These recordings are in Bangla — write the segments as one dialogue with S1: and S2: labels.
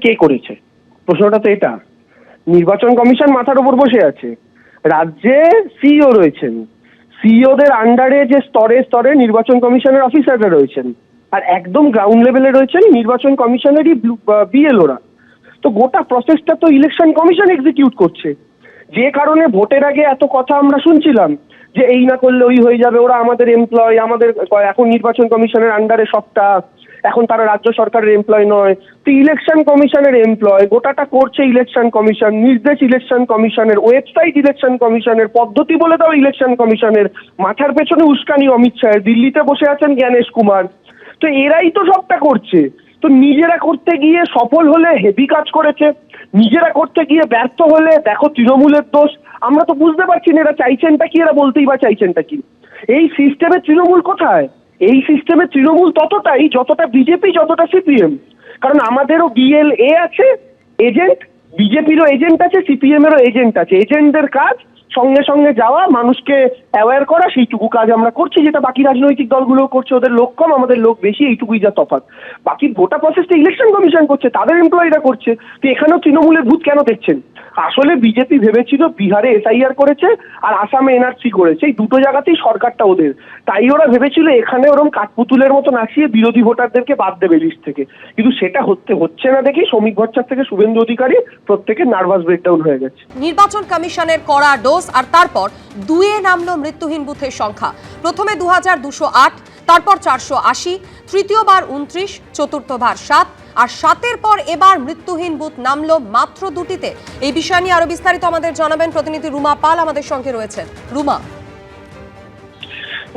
S1: কে করেছে? প্রশ্নটা তো এটা। নির্বাচন কমিশন মাথার উপর বসে আছে, রাজ্যে সিইও রয়েছেন, সিইওদের আন্ডারে যে স্তরে স্তরে নির্বাচন কমিশনের অফিসাররা রয়েছেন, আর একদম গ্রাউন্ড লেভেলে রয়েছেন নির্বাচন কমিশনেরই বিএলওরা। তো গোটা প্রসেসটা তো ইলেকশন কমিশন এক্সিকিউট করছে। যে কারণে ভোটের আগে এত কথা আমরা শুনছিলাম যে এই না করলে ওই হয়ে যাবে, ওরা আমাদের এমপ্লয়, আমাদের এখন নির্বাচন কমিশনের আন্ডারে সবটা, এখন তারা রাজ্য সরকারের এমপ্লয় নয়। তো ইলেকশন কমিশনের এমপ্লয়, গোটাটা করছে ইলেকশন কমিশন, নির্দেশ ইলেকশন কমিশনের, ওয়েবসাইট ইলেকশন কমিশনের, পদ্ধতি বলে দাও ইলেকশন কমিশনের, মাথার পেছনে উস্কানি অমিত শাহের, দিল্লিতে বসে আছেন জ্ঞানেশ কুমার। তো এরাই তো সবটা করছে। তো নিজেরা করতে গিয়ে সফল হলে হেভি কাজ করেছে, নিজেরা করতে গিয়ে ব্যর্থ হলে দেখো তৃণমূলের দোষ। আমরা তো বুঝতে পারছি না এরা চাইছেনটা কি, এরা বলতেই বা চাইছেনটা কি। এই সিস্টেমে তৃণমূল কোথায়? এই সিস্টেমে তৃণমূল ততটাই যতটা বিজেপি, যতটা সিপিএম। কারণ আমাদেরও বিএলএ আছে এজেন্ট, বিজেপিরও এজেন্ট আছে, সিপিএম এরও এজেন্ট আছে। এজেন্টদের কাজ সঙ্গে সঙ্গে যাওয়া, মানুষকে অ্যাওয়্যার করা, সেইটুকু কাজ আমরা করছি, যেটা বাকি রাজনৈতিক দলগুলো করছে। ওদের লোক কম, আমাদের লোক বেশি, এইটুকুই যা তফাৎ। বাকি গোটা প্রসেসটা ইলেকশন কমিশন করছে, তাদের এমপ্লয়িরা করছে। তো এখানেও তৃণমূলের ভূত কেন দেখছেন? আসলে বিজেপি ভেবেছিল বিহারে এসআইআর করেছে আর আসামে এনআরসি করেছে, এই দুটো জায়গাতেই সরকারটা ওদের। তাই ওরা ভেবেছিল এখানে ওরকম কাঠপুতুলের মতো নাচিয়ে বিরোধী ভোটারদেরকে বাদ দেবে লিস্ট থেকে। কিন্তু সেটা হচ্ছে না দেখি শ্রমিক ভট্টাচার্য থেকে শুভেন্দু অধিকারী প্রত্যেকের নার্ভাস ব্রেকডাউন হয়ে গেছে।
S2: নির্বাচন কমিশনের কড়া ডোজ, আর তারপর দুয়ে নামলো মৃত্যুহীন বুথের সংখ্যা। প্রথমে 2208, তারপর 480, তৃতীয়বার 29, চতুর্থবার 7, আর 7-এর পর এবার মৃত্যুহীন বুথ নামলো মাত্র দুটিতে। এই বিষয় নিয়ে আরো বিস্তারিত আমাদের জানাবেন প্রতিনিধি রুমা পাল, আমাদের সঙ্গে রয়েছেন। রুমা,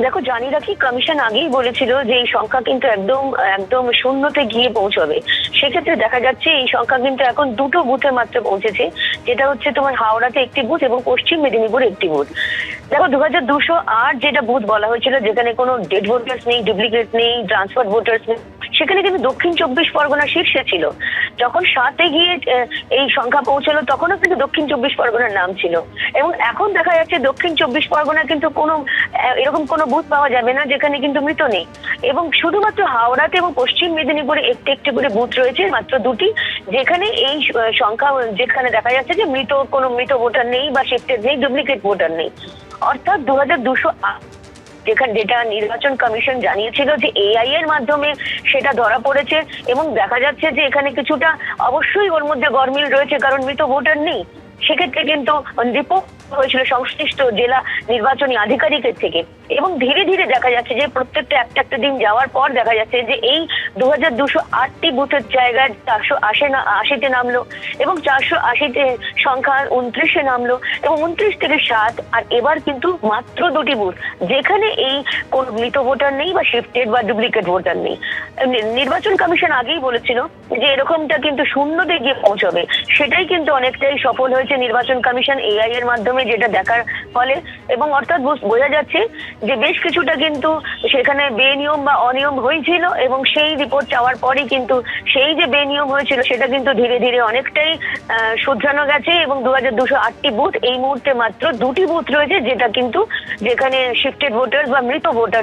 S3: দেখো, জানি রাখি, কমিশন আগেই বলেছিল যে এই সংখ্যা কিন্তু একদম একদম শূন্যতে গিয়ে পৌঁছবে। সেক্ষেত্রে দেখা যাচ্ছে এই সংখ্যা কিন্তু এখন দুটো বুথে মাত্র পৌঁছেছে, যেটা হচ্ছে তোমার হাওড়াতে একটি বুথ এবং পশ্চিম মেদিনীপুরে একটি বুথ। দেখো, 2208 যেটা বুথ বলা হয়েছিল, যেখানে কোনো ডেড ভোটার্স নেই, ডুপ্লিকেট নেই, ট্রান্সফার ভোটার্স নেই, সেখানে কিন্তু দক্ষিণ 24 পরগনা শীর্ষে ছিল। যখন 7-এ গিয়ে এই সংখ্যা পৌঁছলো, তখনও কিন্তু দক্ষিণ 24 পরগনার নাম ছিল। এবং এখন দেখা যাচ্ছে দক্ষিণ 24 পরগনা কিন্তু কোনো এরকম কোনো বুথ পাওয়া যাবে না যেখানে কিন্তু মৃত নেই। এবং শুধুমাত্র হাওড়াতে এবং পশ্চিম মেদিনীপুরে একটি একটি করে বুথ রয়েছে, মাত্র দুটি, যেখানে এই সংখ্যা, যেখানে দেখা যাচ্ছে যে কোনো মৃত ভোটার নেই বা শিফটেড নেই, ডুপ্লিকেট ভোটার নেই। অর্থাৎ 2208 যেটা নির্বাচন কমিশন জানিয়েছিল যে এআই এর মাধ্যমে সেটা ধরা পড়েছে, এবং দেখা যাচ্ছে যে এখানে কিছুটা অবশ্যই ওর মধ্যে গরমিল রয়েছে, কারণ মৃত ভোটার নেই। সেক্ষেত্রে কিন্তু রিপোর্ট হয়েছিল সংশ্লিষ্ট জেলা নির্বাচনী আধিকারিকের থেকে। এবং ধীরে ধীরে দেখা যাচ্ছে যে প্রত্যেকটা একটা দিন যাওয়ার পর দেখা যাচ্ছে যে এই 2208টি বুথের জায়গায় 480-তে নামলো, এবং 480-তে সংখ্যা 29-এ নামলো, এবং 29 থেকে 7, আর এবার কিন্তু মাত্র দুটি বুথ যেখানে এই কোন মৃত ভোটার নেই বা শিফটেড বা ডুপ্লিকেট ভোটার নেই। নির্বাচন কমিশন আগেই বলেছিল যে এরকমটা কিন্তু শূন্যতে গিয়ে পৌঁছবে। সেটাই কিন্তু অনেকটাই সফল হয়েছে নির্বাচন কমিশন এআই এর মাধ্যমে, যেটা দেখার ফলে। এবং অর্থাৎ বোঝা যাচ্ছে যে বেশ কিছুটা কিন্তু সেখানে বেনিয়ম বা অনিয়ম হয়েছিল, এবং সেই রিপোর্ট চাওয়ার পরই কিন্তু সেই যে বেনিয়ম হয়েছিল সেটা কিন্তু ধীরে ধীরে অনেকটাই শুধরানো গেছে। এবং 2208টি বুথ, এই মুহূর্তে মাত্র দুটি বুথ রয়েছে যেটা কিন্তু যেখানে শিফটেড ভোটার বা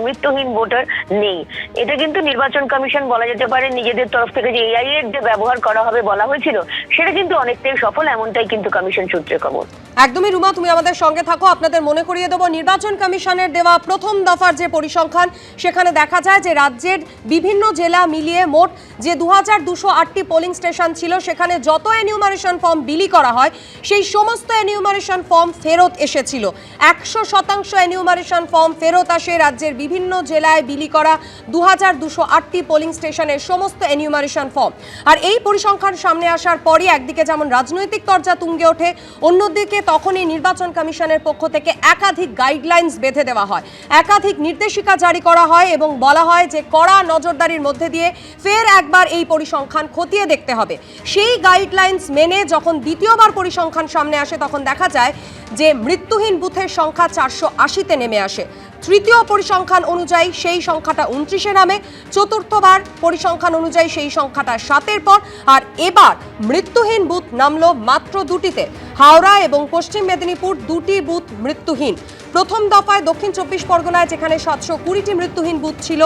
S3: মৃত্যুহীন ভোটার নেই। এটা কিন্তু নির্বাচন কমিশন বলা যেতে পারে নিজেদের তরফ থেকে যে এআই এর যে ব্যবহার করা হবে বলা হয়েছিল, সেটা কিন্তু অনেকটাই সফল, এমনটাই কিন্তু কমিশন সূত্রে খবর।
S2: একদমই রুমা, তুমি আমাদের সঙ্গে থাকো। আপনাদের মনে করিয়ে দেবো, নির্বাচন কমিশনের দেওয়া প্রথম দফার যে পরিসংখ্যান, সেখানে দেখা যায় যে রাজ্যের বিভিন্ন জেলা মিলিয়ে মোট যে 2208টি পোলিং স্টেশন ছিল, সেখানে যত এনিউমারেশন ফর্ম বিলি করা হয় সেই সমস্ত এনিউমারেশন ফর্ম ফেরত এসেছিল। 100% এনিউমারেশন ফর্ম ফেরত আসে রাজ্যের বিভিন্ন জেলায় বিলি করা 2208টি পোলিং স্টেশনের সমস্ত এনিউমারেশন ফর্ম। আর এই পরিসংখ্যান সামনে আসার পরই একদিকে যেমন রাজনৈতিক তরজা তুঙ্গে ওঠে, অন্যদিকে তখনই নির্বাচন কমিশনের পক্ষ থেকে একাধিক গাইডলাইন্স বেঁধে দেওয়া হয়, একাধিক নির্দেশিকা জারি করা হয়, এবং বলা হয় যে কড়া নজরদারির মধ্যে দিয়ে ফের একবার এই পরিসংখ্যান খতিয়ে দেখতে হবে। সেই গাইডলাইন্স মেনে যখন দ্বিতীয়বার পরিসংখ্যান সামনে আসে, তখন দেখা যায় যে মৃত্যুহীন বুথের সংখ্যা 480-তে নেমে আসে। তৃতীয় পরিসংখ্যান অনুযায়ী সেই সংখ্যাটা 29-এ নামে, চতুর্থবার পরিসংখ্যান অনুযায়ী সেই সংখ্যাটা 7-এর পর, আর এবার মৃত্যুহীন বুথ নামলো মাত্র দুটিতে। হাওড়া এবং পশ্চিম মেদিনীপুর দুটি বুথ মৃত্যুহীন। প্রথম দফায় দক্ষিণ 24 পরগনায় যেখানে 720টি মৃত্যুহীন বুথ ছিল,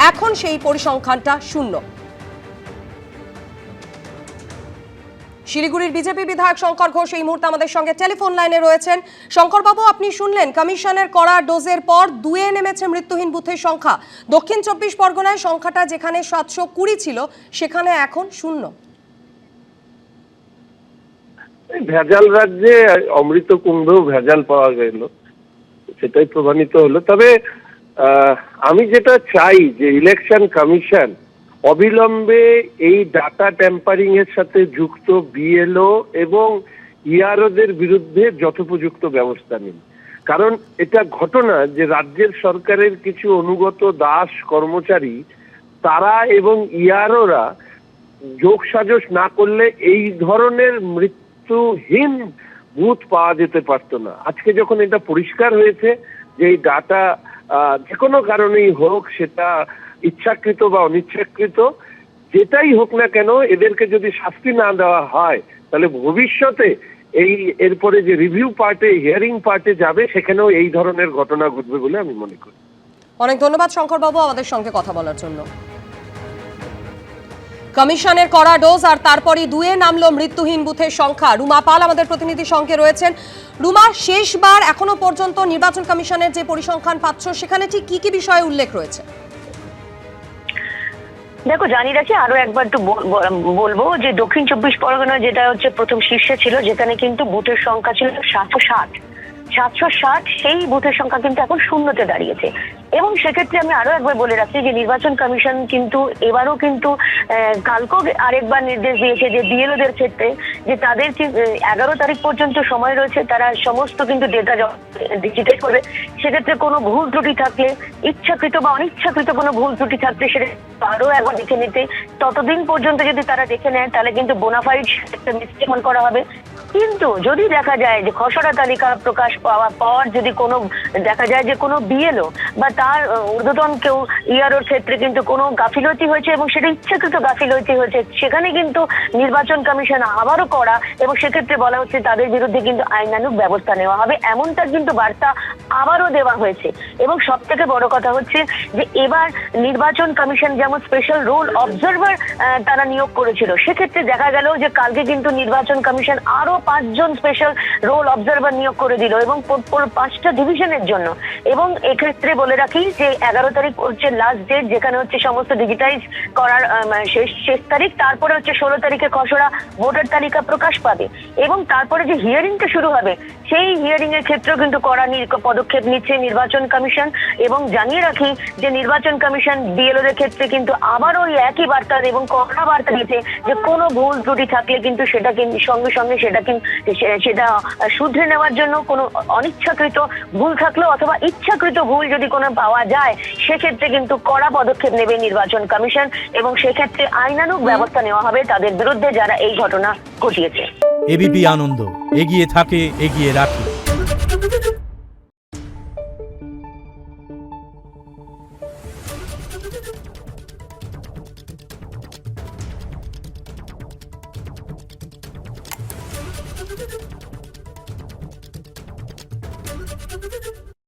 S2: এখন সেই পরিসংখ্যানটা শূন্য। শিলিগুড়ির বিজেপি বিধায়ক শঙ্কর ঘোষ এই মুহূর্তে আমাদের সঙ্গে টেলিফোন লাইনে রয়েছেন। শঙ্করবাবু, আপনি শুনলেন কমিশনের কড়া ডোজের পর 2-এ নেমেছে মৃত্যুহীন বুথের সংখ্যা। দক্ষিণ 24 পরগনায় সংখ্যাটা যেখানে 720 ছিল সেখানে এখন 0।
S4: ভেজাল রাজ্যে অমৃত কুম্ভেও ভেজাল পাওয়া গেল, সেটাই প্রমাণিত হলো। তবে আমি যেটা চাই যে ইলেকশন কমিশন অবিলম্বে এই ডাটা ট্যাম্পারিং এর সাথে যুক্ত বিএলও এবং ইআরওদের বিরুদ্ধে যথোপযুক্ত ব্যবস্থা নিন। কারণ এটা ঘটনা যে রাজ্যের সরকারের কিছু অনুগত দাস কর্মচারী তারা এবং ইআরওরা যোগ সাজস না করলে এই ধরনের মৃত্যুহীন বুথ পাওয়া যেতে পারতো না। আজকে যখন এটা পরিষ্কার হয়েছে যে এই ডাটা যে কোনো কারণেই হোক, সেটা ইচ্ছাকৃত বা অনিচ্ছাকৃত যেটাই হোক না কেন, এদেরকে যদি শাস্তি না দেওয়া হয় তাহলে ভবিষ্যতে এরপরে যে রিভিউ পার্টে, হিয়ারিং পার্টে যাবে, সেখানেও এই ধরনের ঘটনা ঘটবে বলে আমি মনে করি।
S2: অনেক ধন্যবাদ শঙ্করবাবু আমাদের সঙ্গে কথা বলার জন্য। কমিশনের কড়া ডোজ আর তারপরই 2-এ নামলো মৃত্যুহীন বুথের সংখ্যা। রুমা পাল আমাদের প্রতিনিধি সঙ্গে রয়েছেন। রুমা, শেষবার এখনো পর্যন্ত নির্বাচন কমিশনের যে পরিসংখ্যান পাচ্ছ সেখানে ঠিক কি কি বিষয়ে উল্লেখ রয়েছে?
S3: দেখো, জানিয়ে রাখি আরো একবার একটু বলবো যে দক্ষিণ 24 পরগনা যেটা হচ্ছে প্রথম শীর্ষে ছিল, যেখানে কিন্তু বুথের সংখ্যা ছিল 760, সেই বুথের সংখ্যা কিন্তু এখন 0-তে দাঁড়িয়েছে। এবং সেক্ষেত্রে আমি আরো একবার বলে রাখছি যে নির্বাচন কমিশন কিন্তু এবারও কিন্তু কালকেও আরেকবার নির্দেশ দিয়েছে যে বিএলওদের ক্ষেত্রে যে তাদের 11 তারিখ পর্যন্ত সময় রয়েছে, তারা সমস্ত কিন্তু ডেটা ডিজিটাইজ করবে। সেক্ষেত্রে কোনো ভুল ত্রুটি থাকলে, ইচ্ছাকৃত বা অনিচ্ছাকৃত কোনো ভুল ত্রুটি থাকলে সেটা আরো একবার দেখে নিতে, ততদিন পর্যন্ত যদি তারা দেখে নেয় তাহলে কিন্তু বোনাফাইড মিস্টেক করা হবে। কিন্তু যদি দেখা যায় যে খসড়া তালিকা প্রকাশ পাওয়ার পর যদি কোনো দেখা যায় যে কোনো বিএলও বা তার ঊর্ধ্বতন কেউ ইআরওর ক্ষেত্রে কিন্তু কোনো গাফিলতি হয়েছে এবং সেটা ইচ্ছাকৃত গাফিলতি হয়েছে, সেখানে কিন্তু নির্বাচন কমিশন আবারও করা এবং সেক্ষেত্রে বলা হচ্ছে তাদের বিরুদ্ধে কিন্তু আইনানুগ ব্যবস্থা নেওয়া হবে, এমনটা কিন্তু বার্তা আবারও দেওয়া হয়েছে। এবং সব থেকে বড় কথা হচ্ছে যে এবার নির্বাচন কমিশন যেমন স্পেশাল রোল অবজারভার তারা নিয়োগ করেছিল, সেক্ষেত্রে দেখা গেল যে কালকে কিন্তু নির্বাচন কমিশন আরো 5 জন স্পেশাল রোল অবজারভার নিয়োগ করে দিল এবং 5টা ডিভিশনের জন্য। এবং এক্ষেত্রে বলে রাখি যে 11 তারিখ হচ্ছে লাস্ট ডেট, যেখানে হচ্ছে সমস্ত ডিজিটাইজ করার শেষ তারিখ। তারপরে হচ্ছে 16 তারিখে খসড়া ভোটার তালিকা প্রকাশ পাবে এবং তারপরে যে হিয়ারিংটা শুরু হবে, সেই হিয়ারিং এর ক্ষেত্রেও কিন্তু কড়া পদক্ষেপ নিচ্ছে নির্বাচন কমিশন। এবং জানিয়ে রাখি যে নির্বাচন কমিশন বিএলওদের ক্ষেত্রে কিন্তু আবারও ওই একই বার্তা এবং কড়া বার্তা দিচ্ছে যে কোনো ভুল ত্রুটি থাকলে কিন্তু সেটা সঙ্গে সঙ্গে সেটা শুধরে নেওয়ার জন্য, কোনো অনিচ্ছাকৃত ভুল থাকলো অথবা ইচ্ছাকৃত ভুল যদি কোনো পাওয়া যায়, সেক্ষেত্রে কিন্তু কড়া পদক্ষেপ নেবে নির্বাচন কমিশন এবং সেক্ষেত্রে আইনানুগ ব্যবস্থা নেওয়া হবে তাদের বিরুদ্ধে যারা এই ঘটনা ঘটিয়েছে।
S5: এবিপি আনন্দ, এগিয়ে থাকে, এগিয়ে রাখে।